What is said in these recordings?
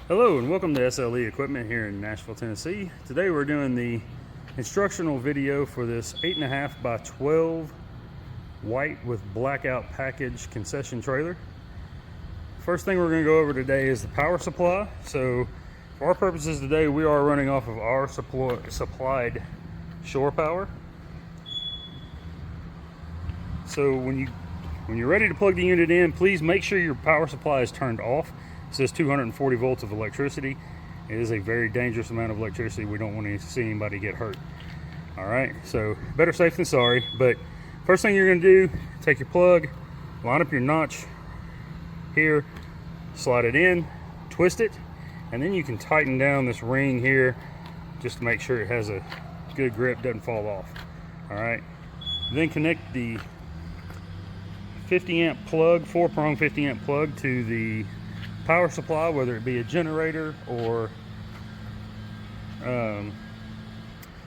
Hello and welcome to SLE Equipment here in Nashville, Tennessee. Today we're doing the instructional video for this 8.5 by 12 white with blackout package concession trailer. First thing we're going to go over today is the power supply. So for our purposes today, we are running off of our supplied shore power. So when you're ready to plug the unit in, please make sure your power supply is turned off. It says 240 volts of electricity. It is a very dangerous amount of electricity. We don't want to see anybody get hurt. All right, so better safe than sorry. But first thing you're going to do, take your plug, line up your notch here, slide it in, twist it, and then you can tighten down this ring here just to make sure it has a good grip, doesn't fall off. All right, then connect the 50 amp plug, 4-prong 50 amp plug to the power supply, whether it be a generator or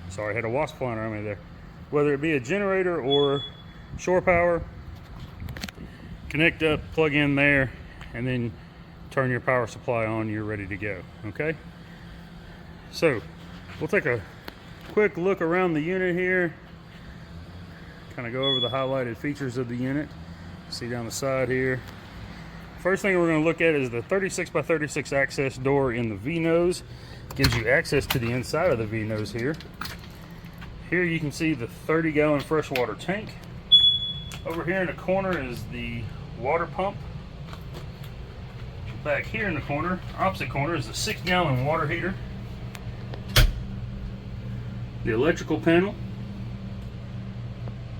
sorry, I had a wasp flying around me there. Whether it be a generator or shore power, connect up, plug in there, and then turn your power supply on. You're ready to go. Okay, so we'll take a quick look around the unit here, kind of go over the highlighted features of the unit. See down the side here. First thing we're going to look at is the 36 by 36 access door in the V-nose. Gives you access to the inside of the V-nose here. Here you can see the 30-gallon freshwater tank. Over here in the corner is the water pump. Back here in the corner, opposite corner, is the 6-gallon water heater. The electrical panel,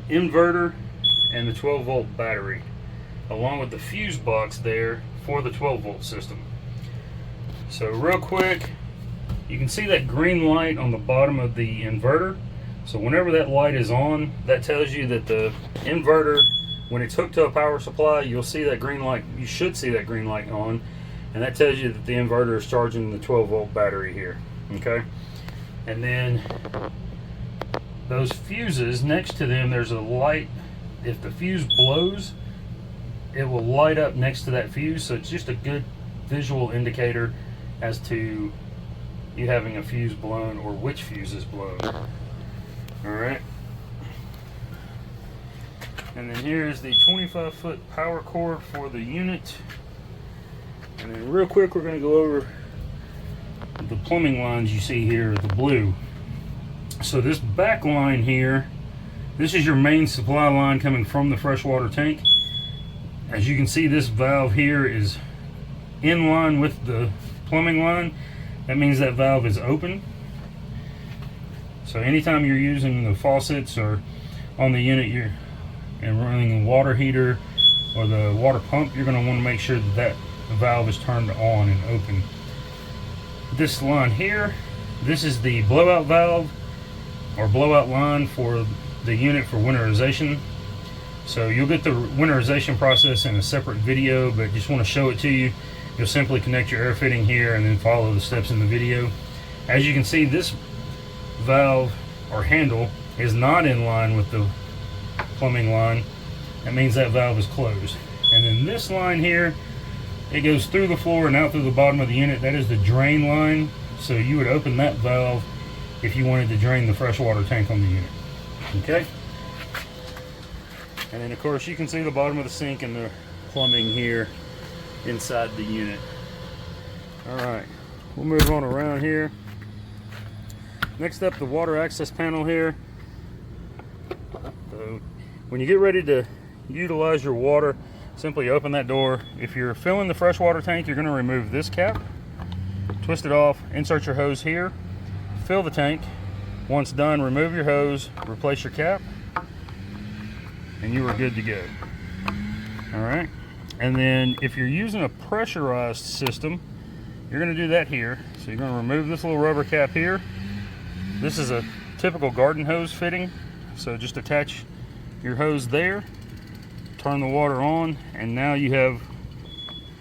inverter, and the 12-volt battery, along with the fuse box there for the 12-volt system. So real quick, you can see that green light on the bottom of the inverter. So whenever that light is on, that tells you that the inverter, when it's hooked to a power supply, you'll see that green light. You should see that green light on, and that tells you that the inverter is charging the 12-volt battery here. Okay, and then those fuses next to them, there's a light. If the fuse blows, it will light up next to that fuse, so it's just a good visual indicator as to you having a fuse blown or which fuse is blown. Alright, and then here's the 25-foot power cord for the unit. And then real quick, we're going to go over the plumbing lines you see here, the blue. So this back line here, this is your main supply line coming from the freshwater tank. As you can see, this valve here is in line with the plumbing line. That means that valve is open. So anytime you're using the faucets or on the unit and running the water heater or the water pump, you're going to want to make sure that that valve is turned on and open. This line here, this is the blowout valve or blowout line for the unit for winterization. So you'll get the winterization process in a separate video, but just want to show it to you. You'll simply connect your air fitting here and then follow the steps in the video. As you can see, this valve or handle is not in line with the plumbing line. That means that valve is closed. And then this line here, it goes through the floor and out through the bottom of the unit. That is the drain line. So you would open that valve if you wanted to drain the freshwater tank on the unit. Okay, and then of course you can see the bottom of the sink and the plumbing here inside the unit. All right, we'll move on around here. Next up, the water access panel here. So when you get ready to utilize your water, simply open that door. If you're filling the freshwater tank, you're going to remove this cap, twist it off, insert your hose here, fill the tank. Once done, remove your hose, replace your cap, and you are good to go. All right, and then if you're using a pressurized system, you're going to do that here. So you're going to remove this little rubber cap here. This is a typical garden hose fitting, so just attach your hose there, turn the water on, and now you have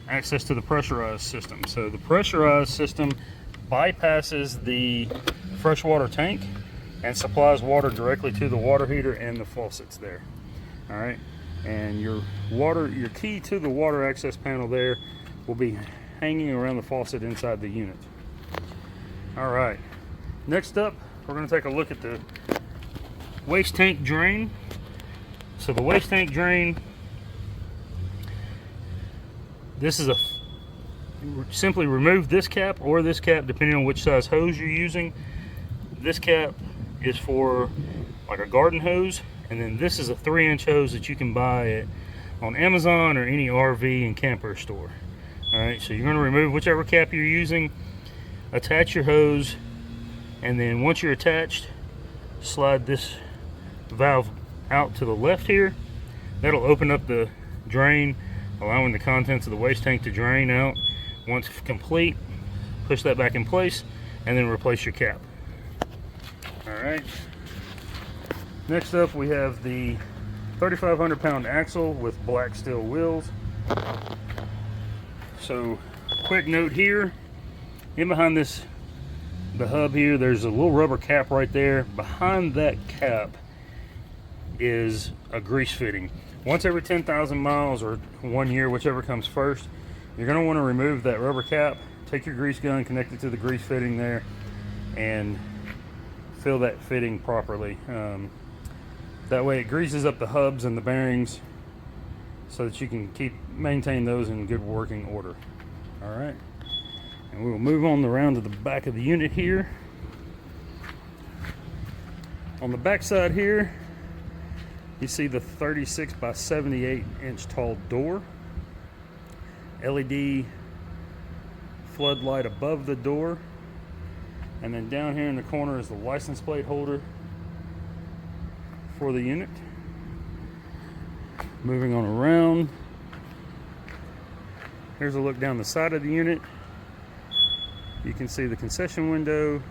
access to the pressurized system. So the pressurized system bypasses the freshwater tank and supplies water directly to the water heater and the faucets there. All right, and your key to the water access panel there will be hanging around the faucet inside the unit. All right, next up, we're going to take a look at the waste tank drain. So the waste tank drain, this is simply remove this cap or this cap depending on which size hose you're using. This cap is for like a garden hose, and then this is a 3-inch hose that you can buy on Amazon or any RV and camper store. All right, so you're going to remove whichever cap you're using, attach your hose, and then once you're attached, slide this valve out to the left here. That'll open up the drain, allowing the contents of the waste tank to drain out. Once complete, push that back in place and then replace your cap. All right, next up we have the 3,500 pound axle with black steel wheels. So quick note here, in behind the hub here, there's a little rubber cap right there. Behind that cap is a grease fitting. Once every 10,000 miles or 1 year, whichever comes first, you're going to want to remove that rubber cap, take your grease gun, connect it to the grease fitting there, and fill that fitting properly. That way it greases up the hubs and the bearings so that you can maintain those in good working order. All right, and we will move on around to the back of the unit here. On the back side here, you see the 36 by 78 inch tall door, LED floodlight above the door, and then down here in the corner is the license plate holder for the unit. Moving on around, here's a look down the side of the unit. You can see the concession window,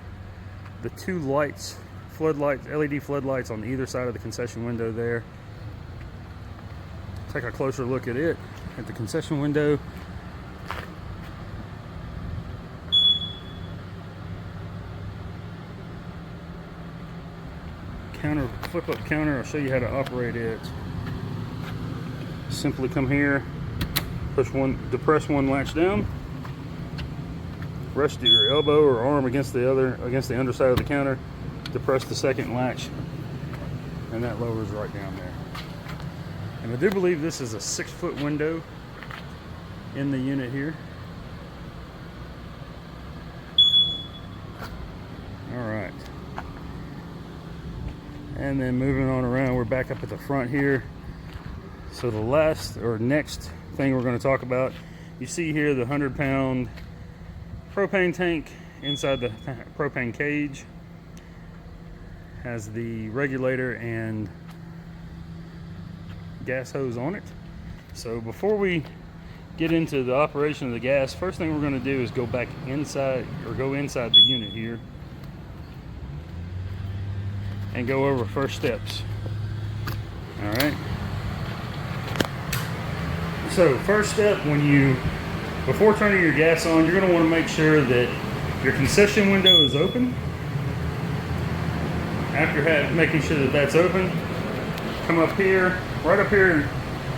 the 2 lights, floodlights, LED floodlights on either side of the concession window there. Take a closer look at it, at the concession window. Flip up counter, I'll show you how to operate it. Simply come here, depress one latch down, rest your elbow or arm against the underside of the counter, depress the second latch, and that lowers right down there. And I do believe this is a 6-foot window in the unit here. All right. And then moving on around, we're back up at the front here. So the last or next thing we're going to talk about, you see here the 100-pound propane tank inside the propane cage. Has the regulator and gas hose on it. So before we get into the operation of the gas, first thing we're going to do is go back inside, or go inside the unit here, and go over first steps. All right. So first step, before turning your gas on, you're going to want to make sure that your concession window is open. After making sure that that's open, come up here, right up here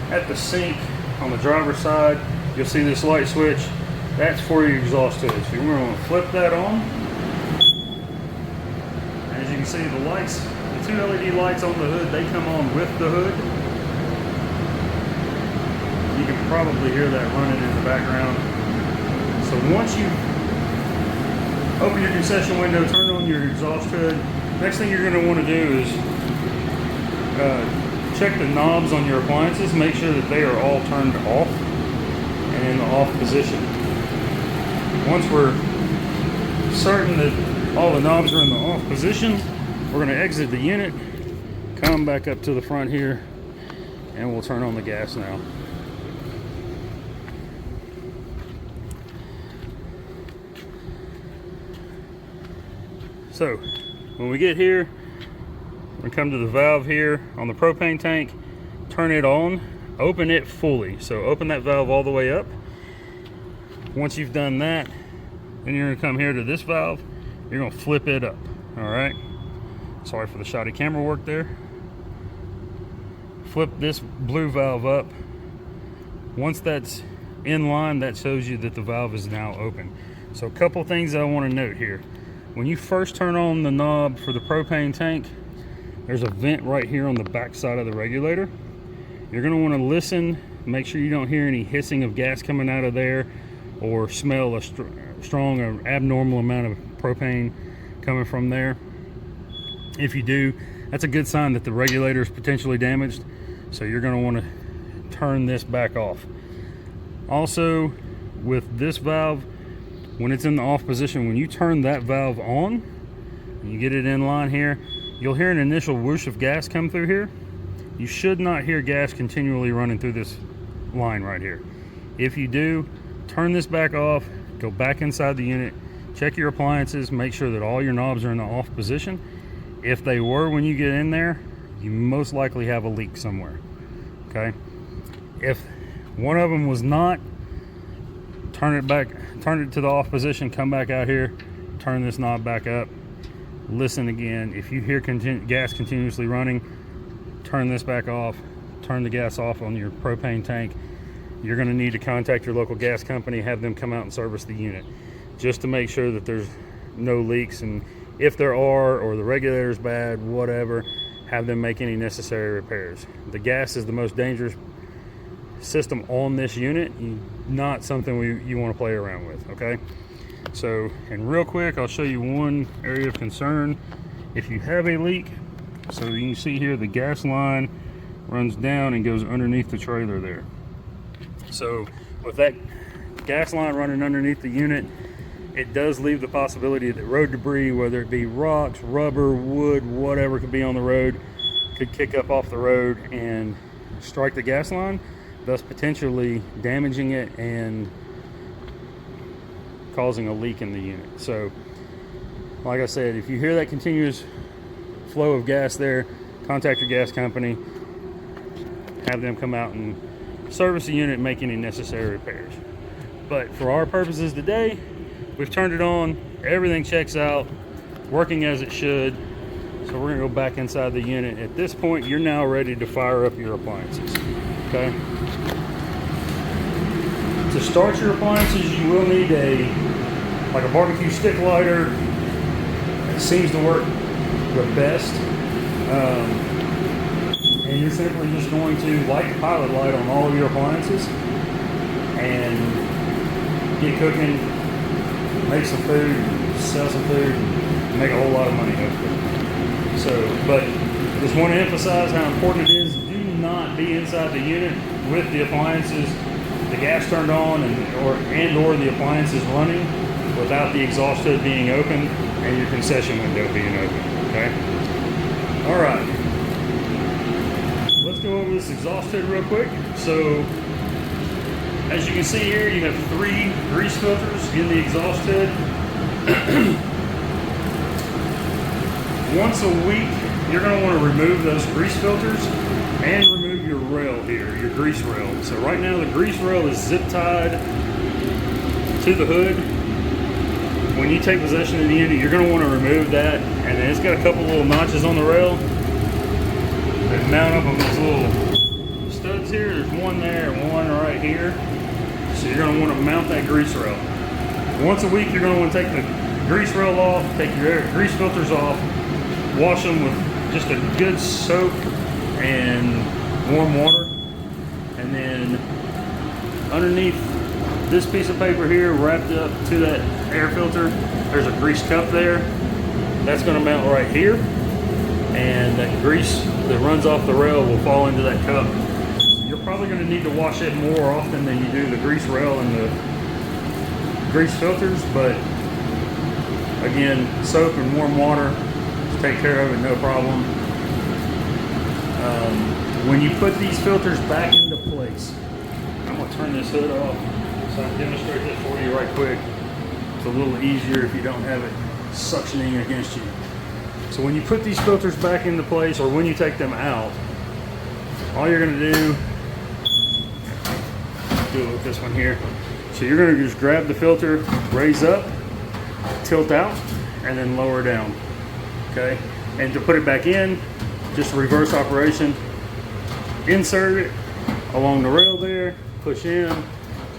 at the sink on the driver's side, you'll see this light switch. That's for your exhaust hood. So you're going to flip that on. As you can see, the lights, the 2 LED lights on the hood, they come on with the hood. You can probably hear that running in the background. So once you open your concession window, turn on your exhaust hood, next thing you're going to want to do is check the knobs on your appliances, make sure that they are all turned off and in the off position. Once we're certain that all the knobs are in the off position, we're going to exit the unit, come back up to the front here, and we'll turn on the gas now. So when we get here, we come to the valve here on the propane tank, turn it on, open it fully. So open that valve all the way up. Once you've done that, then you're gonna come here to this valve, you're gonna flip it up, all right? Sorry for the shoddy camera work there. Flip this blue valve up. Once that's in line, that shows you that the valve is now open. So a couple things I want to note here. When you first turn on the knob for the propane tank, there's a vent right here on the back side of the regulator. You're going to want to listen, make sure you don't hear any hissing of gas coming out of there or smell a strong or abnormal amount of propane coming from there. If you do, that's a good sign that the regulator is potentially damaged, so you're going to want to turn this back off. Also, with this valve, when it's in the off position, when you turn that valve on and you get it in line here, you'll hear an initial whoosh of gas come through here. You should not hear gas continually running through this line right here. If you do, turn this back off, go back inside the unit, check your appliances, make sure that all your knobs are in the off position. If they were when you get in there, you most likely have a leak somewhere, okay? If one of them was not, turn it to the off position, come back out here, turn this knob back up, listen again. If you hear gas continuously running, turn this back off, turn the gas off on your propane tank. You're going to need to contact your local gas company, have them come out and service the unit just to make sure that there's no leaks, and if there are, or the regulator's bad, whatever, have them make any necessary repairs. The gas is the most dangerous system on this unit, not something you want to play around with, okay? So, and real quick, I'll show you one area of concern. If you have a leak, so you can see here the gas line runs down and goes underneath the trailer there. So with that gas line running underneath the unit, it does leave the possibility that road debris, whether it be rocks, rubber, wood, whatever could be on the road, could kick up off the road and strike the gas line, thus potentially damaging it and causing a leak in the unit. So like I said, if you hear that continuous flow of gas there, contact your gas company, have them come out and service the unit and make any necessary repairs. But for our purposes today, we've turned it on, everything checks out, working as it should. So we're gonna go back inside the unit. At this point, you're now ready to fire up your appliances, okay? To start your appliances, you will need like a barbecue stick lighter. It seems to work the best. And you're simply just going to light the pilot light on all of your appliances and get cooking, make some food, sell some food, and make a whole lot of money hopefully. So, but just want to emphasize how important it is. Do not be inside the unit with the appliances, the gas turned on or the appliances running without the exhaust hood being open and your concession window being open, okay? All right, let's go over this exhaust hood real quick. So, as you can see here, you have 3 grease filters in the exhaust hood. Once a week, you're going to want to remove those grease filters and remove your rail here, your grease rail. So right now the grease rail is zip tied to the hood. When you take possession of the unit, you're going to want to remove that, and then it's got a couple little notches on the rail that mount up on these little studs here. There's one there and one right here. So you're going to want to mount that grease rail. Once a week, you're going to want to take the grease rail off, take your grease filters off, wash them with just a good soap and warm water, and then underneath this piece of paper here, wrapped up to that air filter, there's a grease cup there. That's going to mount right here, and that grease that runs off the rail will fall into that cup. So you're probably going to need to wash it more often than you do the grease rail and the grease filters, but again, soap and warm water take care of it, no problem. When you put these filters back into place, I'm going to turn this hood off so I can demonstrate this for you right quick. It's a little easier if you don't have it suctioning against you. So when you put these filters back into place, or when you take them out, all you're going to do it with this one here. So you're going to just grab the filter, raise up, tilt out, and then lower down. Okay, and to put it back in, just reverse operation. Insert it along the rail there, push in,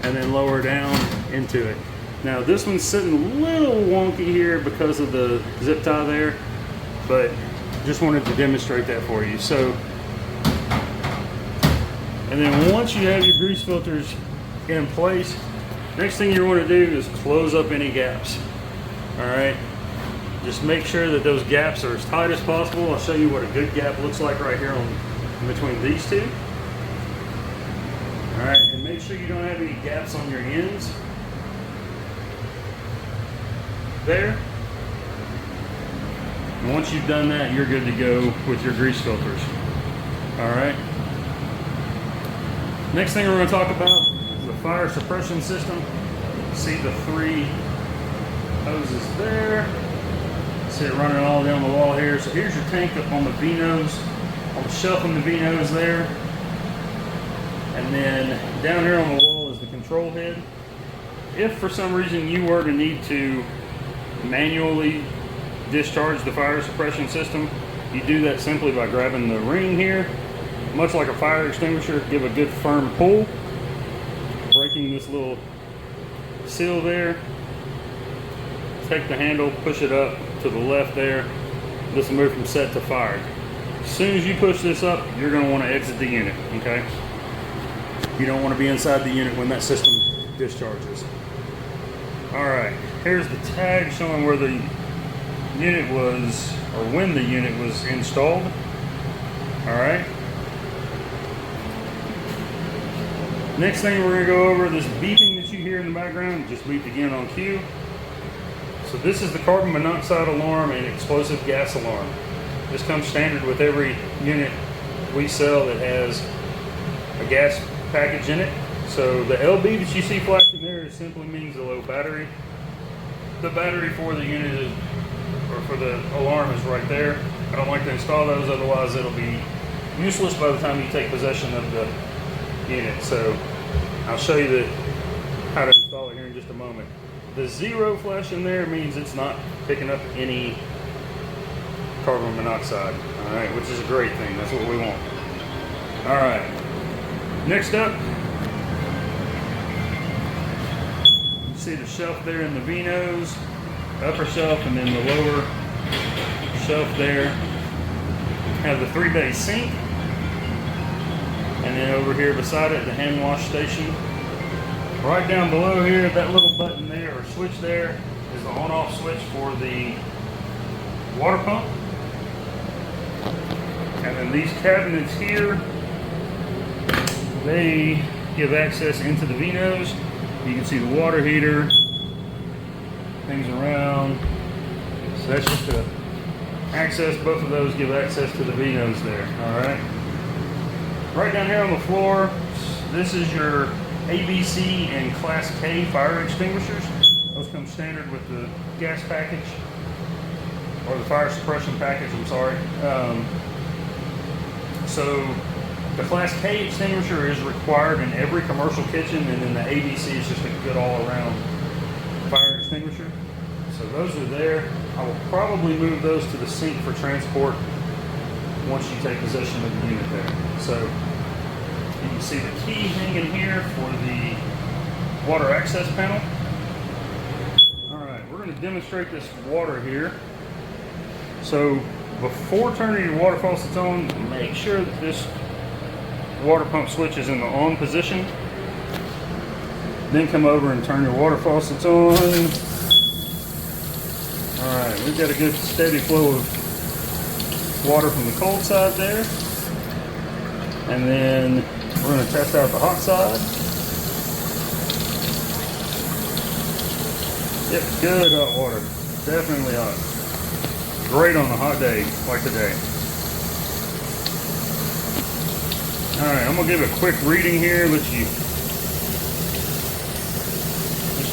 and then lower down into it. Now this one's sitting a little wonky here because of the zip tie there, but just wanted to demonstrate that for you. So, and then once you have your grease filters in place, next thing you want to do is close up any gaps. All right, just make sure that those gaps are as tight as possible. I'll show you what a good gap looks like right here in between these two. All right, and make sure you don't have any gaps on your ends there. And once you've done that, you're good to go with your grease filters. All right. Next thing we're going to talk about is the fire suppression system. See the 3 hoses there. See it running all down the wall here. So here's your tank up on the V-nose, on the shelf in the V-nose there. And then down here on the wall is the control head. If for some reason you were to need to manually discharge the fire suppression system, you do that simply by grabbing the ring here. Much like a fire extinguisher, give a good firm pull, breaking this little seal there. Take the handle, push it up to the left there. This will move from set to fired. As soon as you push this up, you're going to want to exit the unit, okay? You don't want to be inside the unit when that system discharges. Alright, here's the tag showing where the unit was, or when the unit was installed. Alright. Next thing we're going to go over, this beeping that you hear in the background, just beeped again on cue. So this is the carbon monoxide alarm and explosive gas alarm. This comes standard with every unit we sell that has a gas package in it. So the LB that you see flashing there simply means the low battery. The battery for the unit is, or for the alarm, is right there. I don't like to install those, otherwise it'll be useless by the time you take possession of the unit. So I'll show you how to install it here in just a moment. The 0 flashing there means it's not picking up any carbon monoxide, all right, which is a great thing. That's what we want. All right, next up, you see the shelf there in the V-nose, upper shelf, and then the lower shelf there. Have the 3-bay sink, and then over here beside it, the hand wash station. Right down below here, that little button there, or switch there, is the on-off switch for the water pump. And then these cabinets here, they give access into the V-nose. You can see the water heater, things around. So that's just to access, both of those give access to the V-nose there, all right? Right down here on the floor, this is your ABC and Class K fire extinguishers. Those come standard with the gas package, or the fire suppression package, I'm sorry. So the Class K extinguisher is required in every commercial kitchen, and then the ABC is just a good all-around fire extinguisher. So those are there. I will probably move those to the sink for transport once you take possession of the unit there. So you can see the key hanging here for the water access panel. Alright, we're going to demonstrate this water here. So before turning your water faucets on, make sure that this water pump switch is in the on position. Then come over and turn your water faucets on. Alright, we've got a good steady flow of water from the cold side there. And then we're going to test out the hot side. Yep, good hot water. Definitely hot. Great on a hot day like today. Alright, I'm going to give a quick reading here, just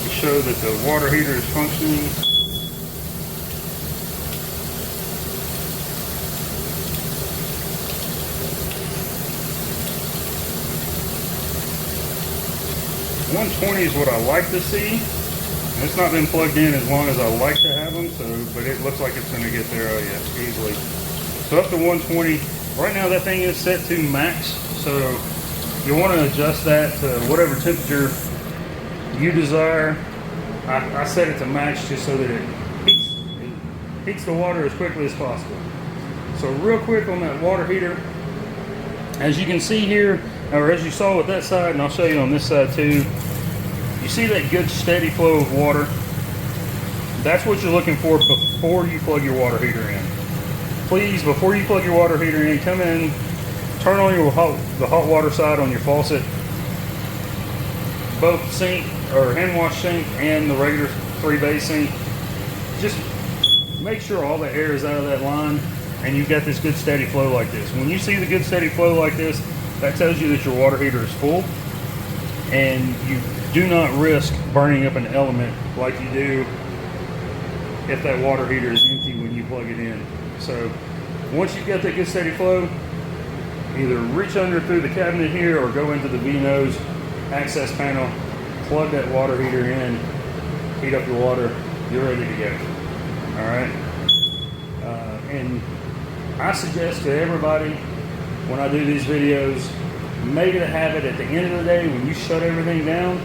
to show that the water heater is functioning. .120 is what I like to see. It's not been plugged in as long as I like to have them, but it looks like it's going to get there, oh yeah, easily. So up to 120. Right now that thing is set to max, so you want to adjust that to whatever temperature you desire. I set it to max just so that it heats the water as quickly as possible. So real quick on that water heater, as you can see here, or as you saw with that side, and I'll show you on this side too, you see that good steady flow of water? That's what you're looking for before you plug your water heater in. Please, before you plug your water heater in, come in, turn on the hot water side on your faucet, both sink or hand wash sink and the regular 3-bay sink. Just make sure all the air is out of that line and you've got this good steady flow like this. When you see the good steady flow like this, that tells you that your water heater is full and you do not risk burning up an element like you do if that water heater is empty when you plug it in. So once you've got that good steady flow, either reach under through the cabinet here or go into the V-nose access panel, plug that water heater in, heat up your water, you're ready to go. All right. And I suggest to everybody when I do these videos, make it a habit at the end of the day when you shut everything down,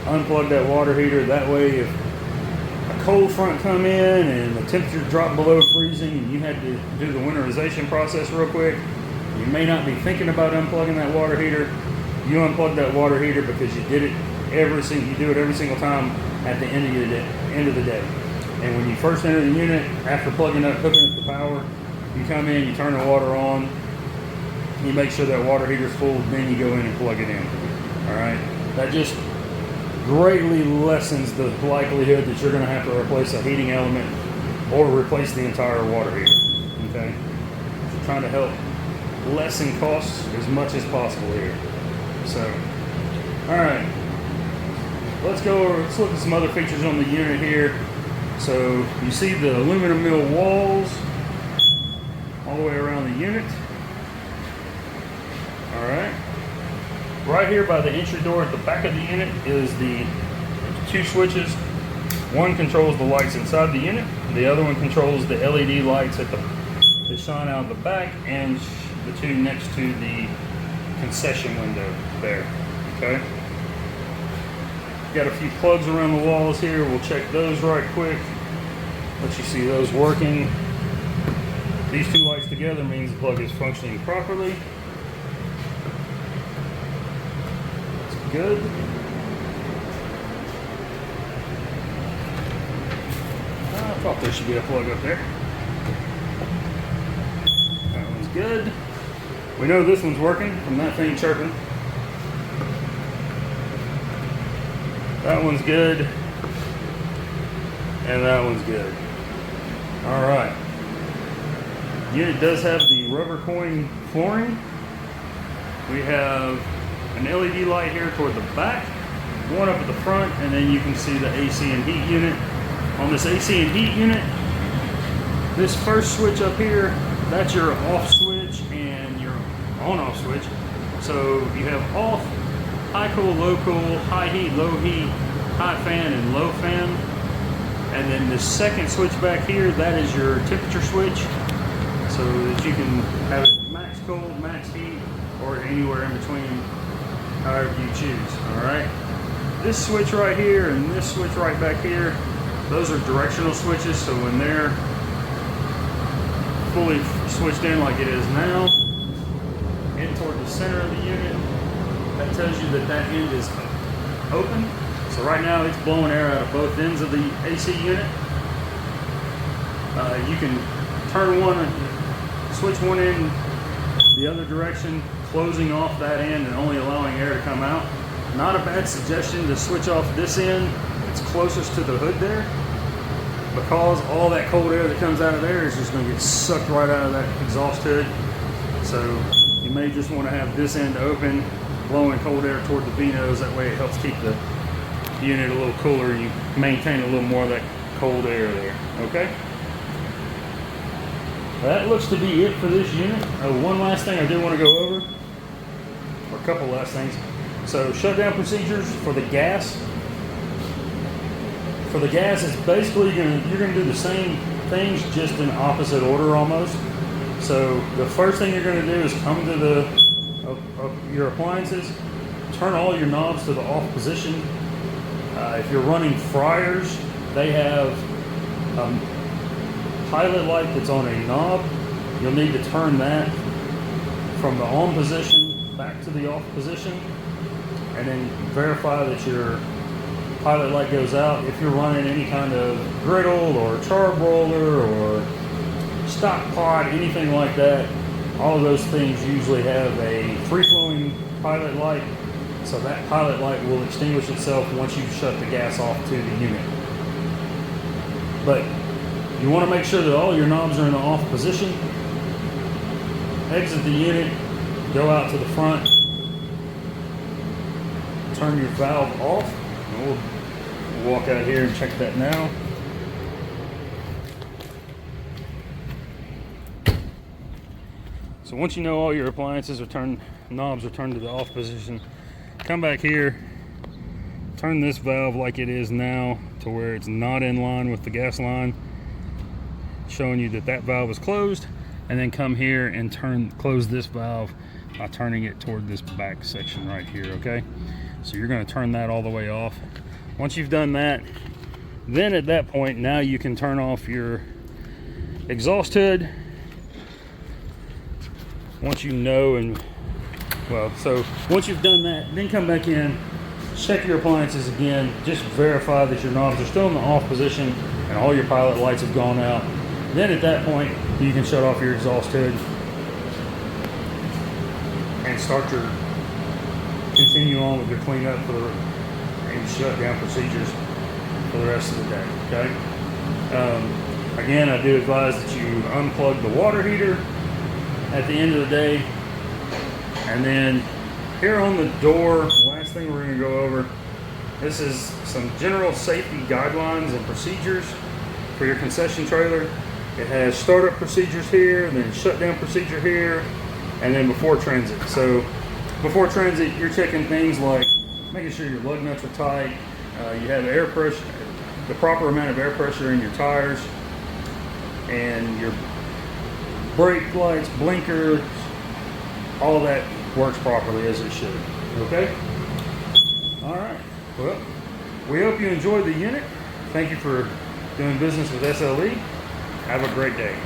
unplug that water heater. That way if a cold front come in and the temperature dropped below freezing and you had to do the winterization process real quick, you may not be thinking about unplugging that water heater. You unplug that water heater because you did it every single time at the end of the day. And when you first enter the unit, after hooking up the power, you come in, you turn the water on, you make sure that water heater's full, then you go in and plug it in. All right, that just greatly lessens the likelihood that you're going to have to replace a heating element or replace the entire water heater. Okay, so trying to help lessen costs as much as possible here. So, all right, let's look at some other features on the unit here. So you see the aluminum mill walls all the way around the unit. All right. Right here by the entry door at the back of the unit is the 2 switches. One controls the lights inside the unit. The other one controls the LED lights that shine out the back, and the 2 next to the concession window there. Okay. Got a few plugs around the walls here. We'll check those right quick. Let you see those working. These 2 lights together means the plug is functioning properly. That's good. I thought there should be a plug up there. That one's good. We know this one's working from that thing chirping. That one's good. And that one's good. All right. Unit does have the rubber coin flooring. We have an LED light here toward the back, one up at the front, and then you can see the AC and heat unit. On this AC and heat unit, this first switch up here, that's your off switch and your on-off switch. So you have off, high cool, low cool, high heat, low heat, high fan, and low fan. And then the second switch back here, that is your temperature switch, so that you can have it max cold, max heat, or anywhere in between, however you choose. All right. This switch right here and this switch right back here, those are directional switches. So when they're fully switched in like it is now, in toward the center of the unit, that tells you that that end is open. So right now it's blowing air out of both ends of the AC unit. You can turn one, switch one end the other direction, closing off that end and only allowing air to come out. Not a bad suggestion to switch off this end. It's closest to the hood there, because all that cold air that comes out of there is just going to get sucked right out of that exhaust hood. So you may just want to have this end open, blowing cold air toward the V-nose. That way it helps keep the unit a little cooler. You maintain a little more of that cold air there. Okay. That looks to be it for this unit. One last thing I do want to go over, or a couple last things. So shutdown procedures for the gas. For the gas, it's basically you're going to do the same things, just in opposite order almost. So the first thing you're going to do is come to your appliances, turn all your knobs to the off position. If you're running fryers, they have pilot light that's on a knob. You'll need to turn that from the on position back to the off position, and then verify that your pilot light goes out. If you're running any kind of griddle or charbroiler or stock pot, anything like that, all of those things usually have a free-flowing pilot light, so that pilot light will extinguish itself once you shut the gas off to the unit. But you want to make sure that all your knobs are in the off position. Exit the unit, go out to the front, turn your valve off. We'll walk out here and check that now. So once you know all your appliances are turned, knobs are turned to the off position, come back here, turn this valve like it is now to where it's not in line with the gas line, showing you that that valve is closed, and then come here and close this valve by turning it toward this back section right here, okay? So you're going to turn that all the way off. Once you've done that, then at that point, now you can turn off your exhaust hood. Once you know, and well, so once you've done that, then come back in, check your appliances again, just verify that your knobs are still in the off position and all your pilot lights have gone out. Then at that point, you can shut off your exhaust hood and continue on with your cleanup and shutdown procedures for the rest of the day, okay? Again, I do advise that you unplug the water heater at the end of the day. And then here on the door, the last thing we're going to go over, this is some general safety guidelines and procedures for your concession trailer. It has startup procedures here, then shutdown procedure here, and then before transit. So before transit, you're checking things like making sure your lug nuts are tight, you have air pressure, the proper amount of air pressure in your tires, and your brake lights, blinkers, all that works properly as it should. Okay? All right. Well, we hope you enjoyed the unit. Thank you for doing business with SLE. Have a great day.